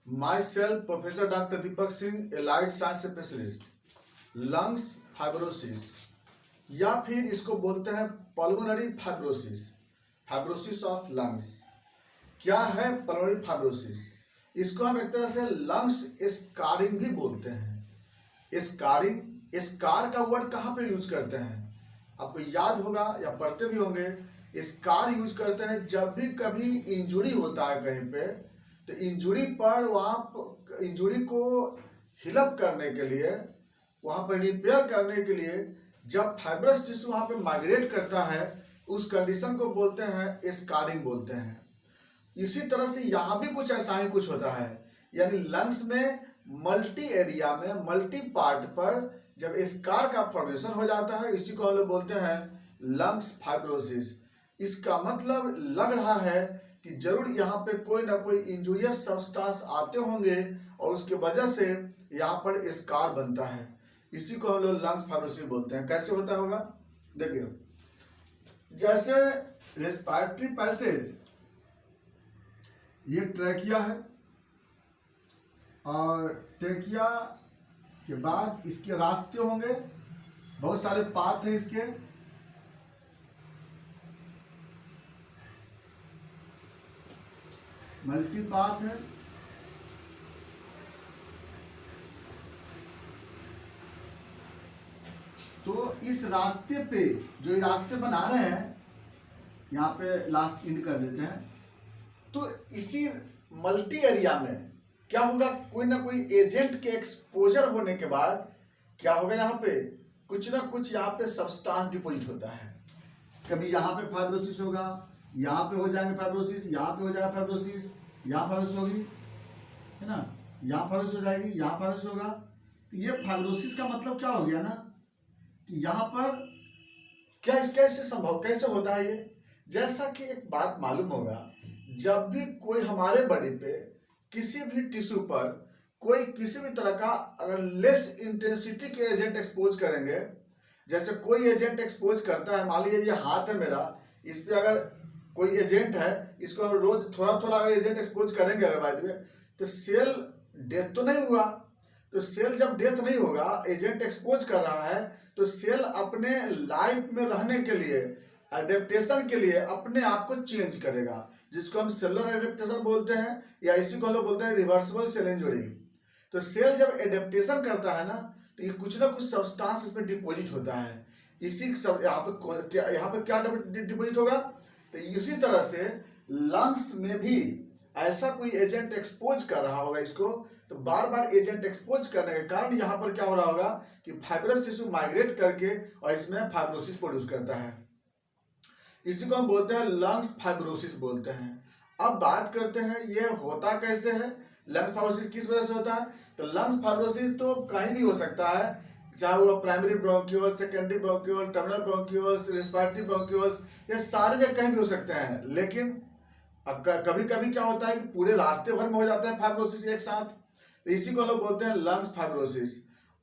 Myself, Professor Dr. Deepak Singh, Allied Science Specialist, lungs fibrosis या फिर इसको बोलते हैं pulmonary fibrosis, fibrosis of lungs. क्या है पल्मोनरी फाइब्रोसिस? इसको हम एक तरह से लंग्स स्कारिंग भी बोलते हैं। स्कारिंग, स्कार का वर्ड कहाँ पे यूज करते हैं? आपको याद होगा या पढ़ते भी होंगे। स्कार यूज करते हैं जब भी कभी इंजुरी होता है कहीं पे, तो इंजुरी पर वहाँ इंजुरी को हिलअप करने के लिए, वहाँ पर रिपेयर करने के लिए जब फाइब्रस टिश्यू वहाँ पे माइग्रेट करता है, उस कंडीशन को बोलते हैं स्कारिंग बोलते हैं। इसी तरह से यहाँ भी कुछ ऐसा ही कुछ होता है, यानी लंग्स में मल्टी एरिया में मल्टी पार्ट पर जब स्कार का फॉर्मेशन हो जाता है, इसी को हम लोग बोलते हैं लंग्स फाइब्रोसिस। इसका मतलब लग रहा है कि जरूर यहाँ पे कोई ना कोई इंजुरियस सब्सटेंस आते होंगे और उसके वजह से यहाँ पर स्कार बनता है। इसी को हम लोग लंग्स फाइब्रोसिस बोलते हैं। कैसे होता होगा देखिए, जैसे रेस्पिरेटरी पैसेज, ये ट्रैकिया है और ट्रैकिया के बाद इसके रास्ते होंगे, बहुत सारे पाथ हैं इसके। मल्टी पाथ है। तो इस रास्ते पे जो ये रास्ते बना रहे हैं, यहाँ पे लास्ट इंड कर देते हैं। तो इसी मल्टी एरिया में क्या होगा, कोई ना कोई एजेंट के एक्सपोजर होने के बाद क्या होगा, यहाँ पे कुछ ना कुछ यहाँ पे सब्सटेंस डिपोजिट होता है। कभी यहाँ पे फाइब्रोसिस होगा, यहाँ पे हो जाएंगे फाइब्रोसिस, यहाँ पे हो जाएगा फाइब्रोसिस, यहाँ फाइब्रोसिस होगी, है ना, यहाँ फाइब्रोसिस हो जाएगी, यहाँ फाइब्रोसिस होगा। तो ये फाइब्रोसिस का मतलब क्या हो गया ना, कि यहाँ पर क्या कैसे संभव कैसे होता है ये? जैसा कि एक बात मालूम होगा, जब भी कोई हमारे बॉडी पे किसी भी टिश्यू पर कोई किसी भी तरह का अगर लेस इंटेंसिटी के एजेंट एक्सपोज करेंगे, जैसे कोई एजेंट एक्सपोज करता है, मान लीजिए ये हाथ है मेरा, इस पे अगर कोई एजेंट है, इसको रोज थोड़ा थोड़ा अगर एजेंट एक्सपोज करेंगे अगर बाद में, तो सेल डेथ तो नहीं हुआ। तो सेल जब डेथ नहीं होगा, एजेंट एक्सपोज कर रहा है, तो सेल अपने लाइफ में रहने के लिए, एडेप्टेशन के लिए अपने आप को चेंज करेगा, जिसको हम सेलुलर एडेप्टेशन बोलते हैं, या इसी को हम लोग बोलते हैं रिवर्सिबल सेल इंजुरी। तो सेल जब एडेप्टेशन करता है ना, तो ये कुछ ना कुछ सब्सटेंस इसमें डिपोजिट होता है। इसी यहाँ पे क्या डिपोजिट होगा, तो इसी तरह से लंग्स में भी ऐसा कोई एजेंट एक्सपोज कर रहा होगा इसको, तो बार बार एजेंट एक्सपोज करने के कारण यहाँ पर क्या हो रहा होगा कि फाइब्रस टिश्यू माइग्रेट करके और इसमें फाइब्रोसिस प्रोड्यूस करता है। इसी को हम बोलते हैं लंग्स फाइब्रोसिस बोलते हैं। अब बात करते हैं ये होता कैसे है, लंग फाइब्रोसिस किस वजह से होता है। तो लंग्स फाइब्रोसिस तो कहीं भी हो सकता है, चाहे वो primary bronchioles, secondary bronchiole, terminal bronchioles, respiratory bronchioles, ये सारे जगह कहीं भी हो सकते हैं। लेकिन कभी कभी क्या होता है कि पूरे रास्ते भर में हो जाता है फाइब्रोसिस एक साथ, तो इसी को लोग बोलते हैं लंग्स फाइब्रोसिस।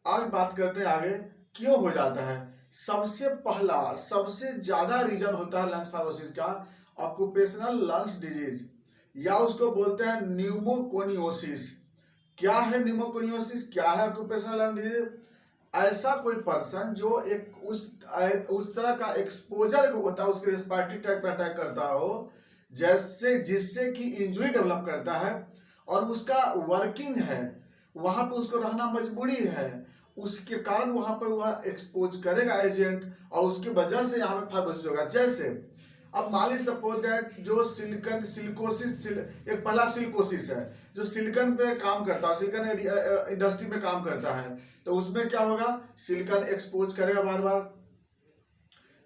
आज बात करते हैं आगे क्यों हो जाता है। सबसे पहला सबसे ज्यादा रीजन होता है लंग्स फाइब्रोसिस का ऑक्यूपेशनल लंग्स डिजीज, या उसको बोलते हैं न्यूमोकोनियोसिस। क्या है न्यूमोकोनियोसिस, क्या है ऑक्यूपेशनल लंग डिजीज? ऐसा कोई पर्सन जो एक उस तरह का एक्सपोजर होता है, उसके रेस्पिरेटरी ट्रैक्ट पे अटैक करता हो, जैसे जिससे कि इंजरी डेवलप करता है और उसका वर्किंग है, वहां पे उसको रहना मजबूरी है, उसके कारण वहां पर वह एक्सपोज करेगा एजेंट, और उसकी वजह से यहाँ पे फाइब्रोसिस होगा। जैसे अब मान ली सपोज दैट जो सिलिकोसिस, एक पहला सिलिकोसिस है जो सिलिकन पे काम करता है, सिलिकन इंडस्ट्री में काम करता है, तो उसमें क्या होगा, सिलिकन एक्सपोज करेगा बार बार।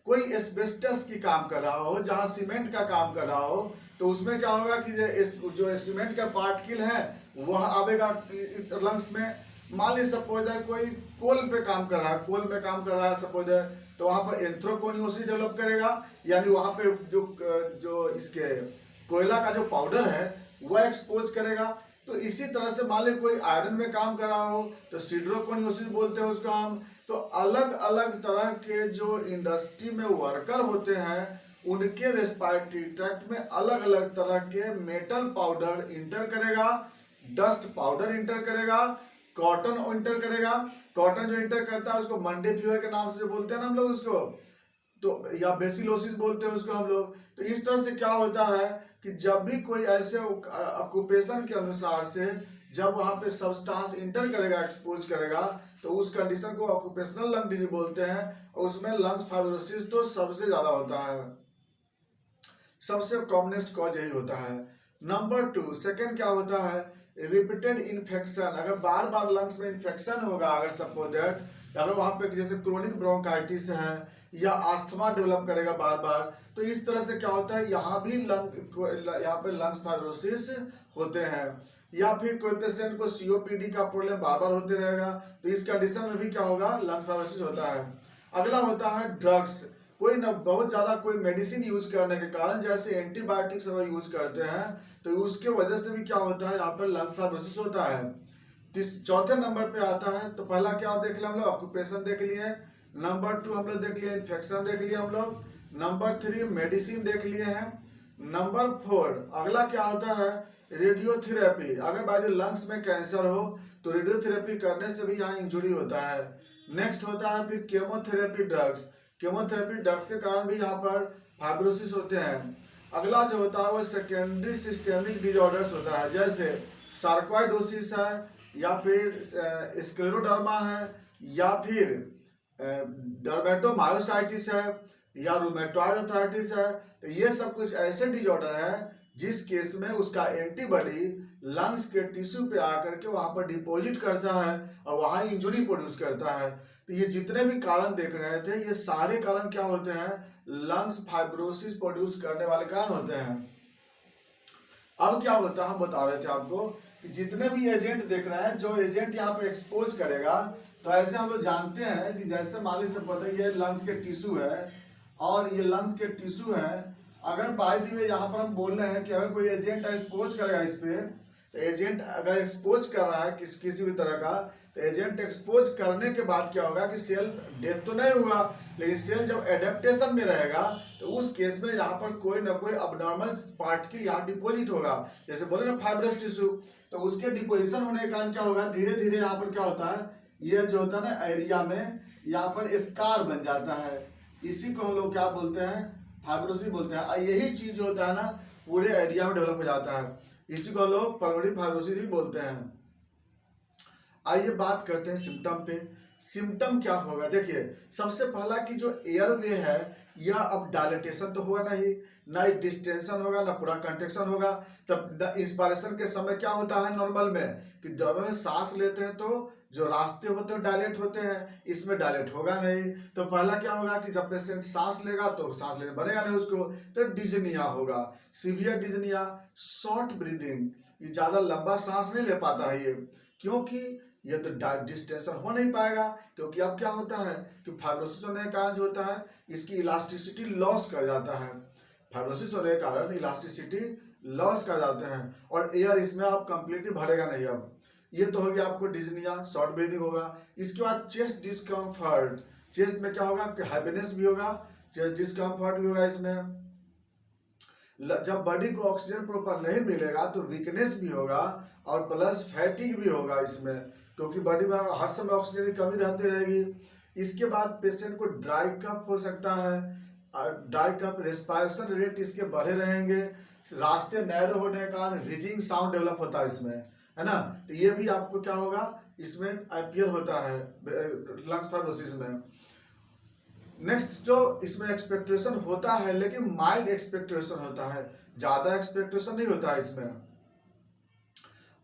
कोई एस्बेस्टस की काम कर रहा हो, जहां सीमेंट का काम कर रहा हो, तो उसमें क्या होगा कि जो सीमेंट का पार्टिकल है वह आवेगा लंग्स में। मान ली सपोज है कोई कोल पे काम कर रहा है, कोल में काम कर रहा है सपोज है, तो वहां पर एंथ्रोकोनियोसिस डेवलप करेगा, यानी वहां पे जो इसके कोयला का जो पाउडर है वह एक्सपोज करेगा। तो इसी तरह से मान ली कोई आयरन में काम कर रहा हो, तो सिड्रोकोनियोसिस बोलते हैं उसको हम। तो अलग अलग तरह के जो इंडस्ट्री में वर्कर होते हैं, उनके रेस्पिरेटरी ट्रैक्ट में अलग अलग तरह के मेटल पाउडर इंटर करेगा, डस्ट पाउडर इंटर करेगा, कॉटन इंटर करेगा। कॉटन जो इंटर करता है उसको मंडे फीवर के नाम से जो बोलते हैं ना हम लोग उसको, तो या बेसिलोसिस बोलते हैं उसको हम लोग। तो इस तरह से क्या होता है कि जब भी कोई ऐसे ऑक्यूपेशन के अनुसार से जब वहां पे सब्सटेंस इंटर करेगा, एक्सपोज करेगा, तो उस कंडीशन को ऑक्यूपेशनल लंग डिजीज बोलते हैं। और उसमें लंग्स फाइब्रोसिस तो सबसे ज्यादा होता है, सबसे कॉमनेस्ट कॉज यही होता है। नंबर 2 सेकंड क्या होता है, रिपीटेड इन्फेक्शन। अगर बार बार लंग्स में इन्फेक्शन होगा, अगर सपोज दैट अगर वहां पे जैसे क्रोनिक ब्रोंकाइटिस है या आस्थमा डेवलप करेगा बार बार, तो इस तरह से क्या होता है यहाँ भी यहाँ पे लंग्स फाइब्रोसिस होते हैं। या फिर कोई पेशेंट को सीओपीडी का प्रॉब्लम बार बार होते रहेगा, तो इस कंडीशन में भी क्या होगा, लंग फाइब्रोसिस होता है। अगला होता है ड्रग्स। कोई ना बहुत ज्यादा कोई मेडिसिन यूज करने के कारण, जैसे एंटीबायोटिक्स अगर यूज करते हैं, तो उसके वजह से भी क्या होता है, यहाँ पर लंग फाइब्रोसिस होता है। चौथे नंबर पे आता है, तो पहला क्या देख लिया हम लोग, ऑक्यूपेशन देख लिए। नंबर 2 हम लोग देख लिए इन्फेक्शन देख लिए हम लोग। नंबर 3 मेडिसिन देख लिए हैं। नंबर 4 अगला क्या होता है, रेडियोथेरेपी। अगर बाय लंग्स में कैंसर हो तो रेडियोथेरेपी करने से भी यहाँ इंजुरी होता है। नेक्स्ट होता है फिर केमोथेरेपी ड्रग्स। केमोथेरेपी ड्रग्स के कारण भी यहाँ पर फाइब्रोसिस होते हैं। अगला जो होता है वो सेकेंडरी सिस्टेमिक डिजॉर्डर्स होता है, जैसे सार्कोइडोसिस है, या फिर स्क्लेरोडर्मा है, या फिर डर्मेटोमायोसाइटिस है, या रूमेटॉइड आर्थराइटिस है। तो ये सब कुछ ऐसे डिजॉर्डर है जिस केस में उसका एंटीबॉडी लंग्स के टिश्यू पे आकर के वहां पर डिपॉजिट करता है और वहां इंजुरी प्रोड्यूस करता है। तो ये जितने भी कारण देख रहे थे, ये सारे कारण क्या होते हैं, लंग्स फाइब्रोसिस प्रोड्यूस करने वाले कारण होते हैं। अब क्या होता है, हम बता रहे थे आपको कि जितने भी एजेंट देख रहे हैं, जो एजेंट यहाँ पे एक्सपोज करेगा, तो ऐसे हम लोग जानते हैं कि जैसे मान लीजिए पता है ये लंग्स के टिश्यू है और ये लंग्स के टिश्यू है। अगर बाय द वे यहाँ पर हम बोल रहे हैं कि अगर कोई एजेंट एक्सपोज करेगा इस पे, तो एजेंट अगर एक्सपोज कर रहा है किसी भी तरह का, तो एजेंट एक्सपोज करने के बाद क्या होगा कि सेल डेथ तो नहीं हुआ, लेकिन सेल जब एडेप्टेशन में रहेगा तो उस केस में यहाँ पर कोई ना कोई अबनॉर्मल पार्ट की यहाँ डिपोजिट होगा। जैसे बोले ना फाइब्रस टिश्यू, तो उसके डिपोजिशन होने के कारण क्या होगा, धीरे धीरे यहाँ पर क्या होता है, ये जो होता है ना एरिया में यहाँ पर स्कार बन जाता है। इसी को हम लोग क्या बोलते हैं, फाइब्रोसिस बोलते हैं। और यही चीज जो होता है ना पूरे एरिया में डेवलप हो जाता है, इसी को हम लोग पल्मोनरी फाइब्रोसिस भी बोलते हैं। आइए बात करते हैं सिम्टम पे। सिम्टम क्या होगा, देखिए सबसे पहला कि जो एयरवे है यह अब डायलेटेशन तो होगा नहीं, ना डिस्टेंशन होगा, ना पूरा कंट्रेक्शन होगा। तब इंस्पायरेशन के समय क्या होता है नॉर्मल में कि जब में सांस लेते हैं तो जो रास्ते होते हैं डायलेट होते हैं, इसमें डायलेट होगा नहीं। तो पहला क्या होगा कि जब पेशेंट सांस लेगा तो सांस लेने बनेगा नहीं उसको, तो डिजनिया होगा, सीवियर डिजनिया। शॉर्ट ब्रीदिंग, ये ज्यादा लंबा सांस नहीं ले पाता है ये, क्योंकि ये तो डिस्टेंशन हो नहीं पाएगा। क्योंकि अब क्या होता है कि फाइब्रोसिस होने के कारण जो होता है इसकी इलास्टिसिटी लॉस कर जाता है। फाइब्रोसिस होने के कारण इलास्टिसिटी लॉस कर जाते हैं और एयर इसमें आप कंप्लीटली भरेगा नहीं। अब ये तो हो गया आपको डिजनिया, शॉर्ट ब्रीदिंग होगा। इसके बाद चेस्ट डिस्कम्फर्ट, चेस्ट में क्या होगा कि हैप्पीनेस भी होगा, चेस्ट डिस्कम्फर्ट भी होगा। इसमें जब बॉडी को ऑक्सीजन प्रॉपर नहीं मिलेगा तो वीकनेस भी होगा और प्लस फैटिग भी होगा इसमें, क्योंकि बॉडी में हर समय ऑक्सीजन की कमी रहती रहेगी। इसके बाद पेशेंट को ड्राई कफ हो सकता है, ड्राई कफ, रेस्पिरेशन रेट इसके बढ़े रहेंगे, रास्ते नैरो होने के कारण व्हीजिंग साउंड डेवलप होता है इसमें, है ना। तो ये भी आपको क्या होगा इसमें अपीयर होता है लंग फाइब्रोसिस में। नेक्स्ट जो इसमें एक्सपेक्टेशन होता है, लेकिन माइल्ड एक्सपेक्टेशन होता है, ज्यादा एक्सपेक्टेशन नहीं होता है इसमें।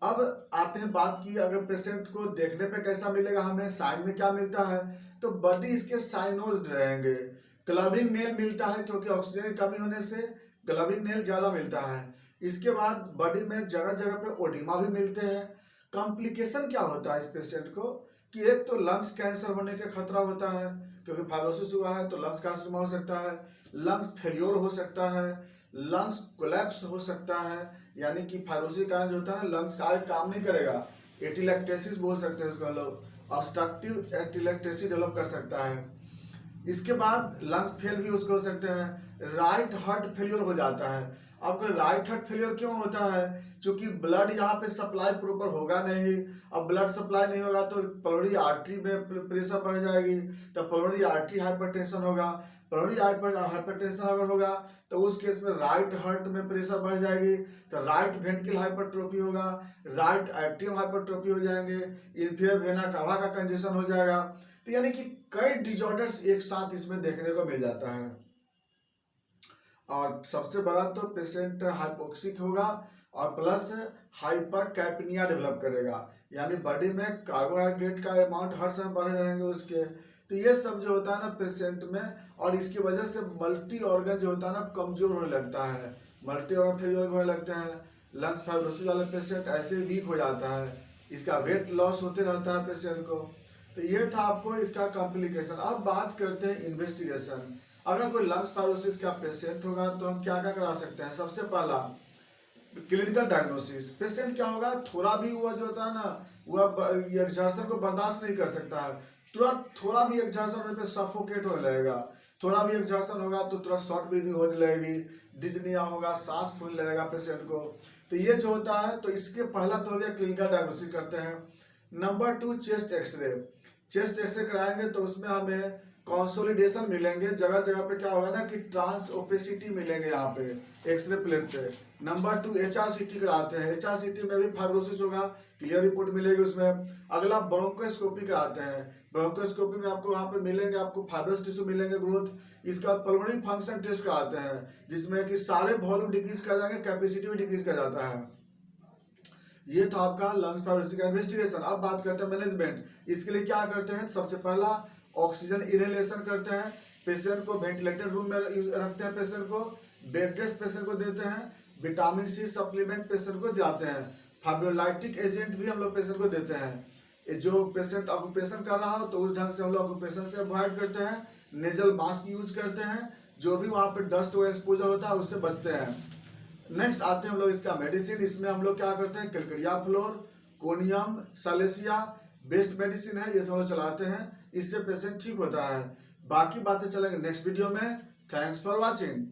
अब आते हैं बात की अगर पेशेंट को देखने पे कैसा मिलेगा, हमें साइन में क्या मिलता है, तो बॉडी इसके साइनोज्ड रहेंगे। क्लबिंग नेल मिलता है क्योंकि ऑक्सीजन की कमी होने से क्लबिंग नेल ज्यादा मिलता है। इसके बाद बॉडी में जगह जगह पे ओडिमा भी मिलते हैं। कॉम्प्लिकेशन क्या होता है इस पेशेंट को कि एक तो लंग्स कैंसर होने के खतरा होता है, क्योंकि फाइब्रोसिस हुआ है तो लंग्स कैंसर हो सकता है, लंग्स फेल्योर हो सकता है, लंग्स कोलैप्स हो सकता है, यानी कि फाइब्रोसिस का जो होता है ना लंग्स का काम नहीं करेगा, एटिलेक्टेसिस बोल सकते हैं उसको हम लोग, ऑब्स्ट्रक्टिव एटिलेक्टेसिस डेवलप कर सकता है। इसके बाद लंग्स फेल भी उसको हो सकते हैं, राइट हार्ट फेलियर हो जाता है। आपको राइट हार्ट फेलियर क्यों होता है? क्योंकि ब्लड यहाँ पे सप्लाई प्रॉपर होगा नहीं। अब ब्लड सप्लाई नहीं होगा तो पल्मोनरी आर्टरी में प्रेशर बढ़ जाएगी, तो पल्मोनरी आर्टरी हाइपरटेंशन होगा। पल्मोनरी हाइपरटेंशन अगर होगा तो उस केस में राइट हार्ट में प्रेशर बढ़ जाएगी, तो राइट वेंट्रिकल हाइपरट्रोफी होगा, राइट एट्रियम हाइपरट्रोफी हो जाएंगे, इंफीरियर वेना कावा का कंजेशन हो जाएगा। तो यानी कि कई डिजॉर्डर्स एक साथ इसमें देखने को मिल जाता है। और सबसे बड़ा तो पेशेंट हाइपोक्सिक होगा और प्लस हाइपर कैपनिया डेवलप करेगा, यानी बॉडी में कार्बोहाइड्रेट का अमाउंट हर समय बढ़ रहेंगे उसके। तो ये सब जो होता है ना पेशेंट में, और इसकी वजह से मल्टी ऑर्गन जो होता है ना कमजोर होने लगता है, मल्टी ऑर्गन फेलियर होने लगते हैं। लंग्स फाइब्रोसिस वाले पेशेंट ऐसे वीक हो जाता है, इसका वेट लॉस होते रहता है पेशेंट को। तो ये था आपको इसका कॉम्प्लिकेशन। अब बात करते हैं इन्वेस्टिगेशन। अगर कोई लंग्स फाइब्रोसिस का पेशेंट होगा तो हम क्या क्या करा सकते हैं? सबसे पहला क्लिनिकल डायग्नोसिस। पेशेंट क्या होगा, थोड़ा भी हुआ जो होता है ना वह एक्सर्शन को बर्दाश्त नहीं कर सकता है, तुरंत थोड़ा भी एक्सर्शन होने पे सफोकेट होने लगेगा, थोड़ा भी एक्सर्शन होगा तो तुरंत शॉर्ट ब्रीदिंग होने लगेगी, डिजनिया होगा, सांस फूलने लगेगा पेशेंट को। तो ये जो होता है, तो इसके पहला तो हो गया क्लिनिकल डायग्नोसिस करते हैं। Number 2 chest x-ray. Chest x-ray कराएंगे तो उसमें हमें कंसोलिडेशन मिलेंगे, जगह जगह पे क्या होगा ना कि ट्रांस ओपेसिटी मिलेंगे यहाँ पे एक्सरे प्लेट पे। नंबर 2 HRCT कराते हैं, HRCT में भी फाइब्रोसिस होगा, क्लियर रिपोर्ट मिलेगी उसमें। अगला ब्रोंकोस्कोपी कराते हैं, ब्रोंकोस्कोपी में आपको वहाँ पे मिलेंगे, आपको फाइब्रस टिश्यू मिलेंगे ग्रोथ। इसका पल्मोनरी फंक्शन टेस्ट कराते हैं, जिसमें कि सारे वॉल्यूम डिक्रीज कर जाएंगे, कैपेसिटी भी डिक्रीज कर जाता है। ये था आपका लंग्स फाइब्रोसिस का इन्वेस्टिगेशन। अब बात करते हैं मैनेजमेंट। इसके लिए क्या करते हैं? सबसे पहला ऑक्सीजन इनहेलेशन करते हैं, पेशेंट को वेंटिलेटेड रूम में रखते हैं, पेशेंट को बेड रेस्ट पेशेंट को देते हैं, विटामिन सी सप्लीमेंट पेशेंट को जाते हैं, फाइब्रोलाइटिक एजेंट भी हम लोग पेशेंट को देते हैं। जो पेशेंट ऑक्यूपेशन कर रहा हो तो उस ढंग से हम लोग ऑक्यूपेशन से अवॉइड करते हैं, नेजल मास्क यूज करते हैं, जो भी वहाँ पे डस्ट और एक्सपोजर होता है उससे बचते हैं। नेक्स्ट आते हैं हम लोग इसका मेडिसिन। इसमें हम लोग क्या करते हैं? कैलकड़िया फ्लोर, कोनियम, सालेसिया बेस्ट मेडिसिन है, ये सब लोग चलाते हैं, इससे पेशेंट ठीक होता है। बाकी बातें चलेंगे नेक्स्ट वीडियो में। Thanks for watching.